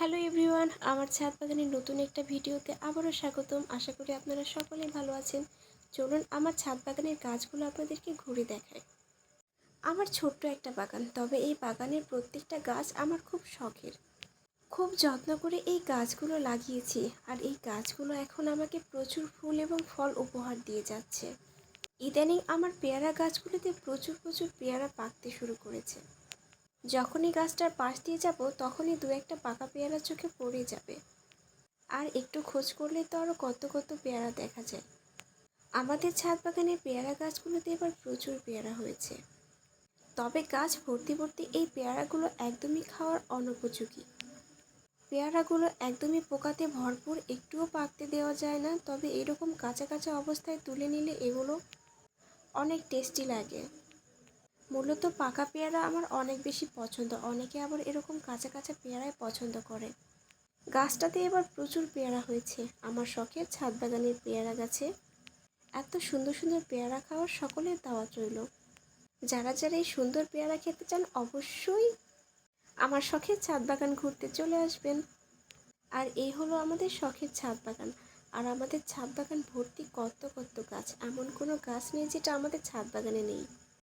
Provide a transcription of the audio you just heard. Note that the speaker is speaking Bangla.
হ্যালো এভরিওয়ান, আমার ছাদ বাগানের নতুন একটা ভিডিওতে আবারও স্বাগতম। আশা করি আপনারা সকলেই ভালো আছেন। চলুন আমার ছাদ বাগানের গাছগুলো আপনাদেরকে ঘুরে দেখাই। আমার ছোট্ট একটা বাগান, তবে এই বাগানের প্রত্যেকটা গাছ আমার খুব শখের। খুব যত্ন করে এই গাছগুলো লাগিয়েছি, আর এই গাছগুলো এখন আমাকে প্রচুর ফুল এবং ফল উপহার দিয়ে যাচ্ছে। ইদানিং আমার পেয়ারা গাছগুলিতে প্রচুর প্রচুর পেয়ারা পাকতে শুরু করেছে। যখনই গাছটার পাশ দিয়ে যাব তখনই দু একটা পাকা পেয়ারা চোখে পড়ে যাবে। আর একটু খোঁজ করলে তো আরও কত কত পেয়ারা দেখা যায়। আমাদের ছাদ বাগানে পেয়ারা গাছগুলোতে এবার প্রচুর পেয়ারা হয়েছে, তবে গাছ ভর্তি ভর্তি এই পেয়ারাগুলো একদমই খাওয়ার অনুপযোগী। পেয়ারাগুলো একদমই পোকাতে ভরপুর, একটুও পাকতে দেওয়া যায় না। তবে এরকম কাঁচা কাঁচা অবস্থায় তুলে নিলে এগুলো অনেক টেস্টি লাগে। মূলত পাকা পেয়ারা আমার অনেক বেশি পছন্দ, অনেকে আবার এরকম কাঁচা কাঁচা পেয়ারাই পছন্দ করে। গাছটাতে এবার প্রচুর পেয়ারা হয়েছে। আমার শখের ছাদ বাগানের পেয়ারা গাছে এত সুন্দর সুন্দর পেয়ারা খাওয়ার সকলের দাওয়াত রইল। যারা যারা এই সুন্দর পেয়ারা খেতে চান অবশ্যই আমার শখের ছাদ বাগান ঘুরতে চলে আসবেন। আর এই হলো আমাদের শখের ছাদ বাগান। আর আমাদের ছাদ বাগান ভর্তি কত কত গাছ, এমন কোনো গাছ নেই যেটা আমাদের ছাদ বাগানে নেই।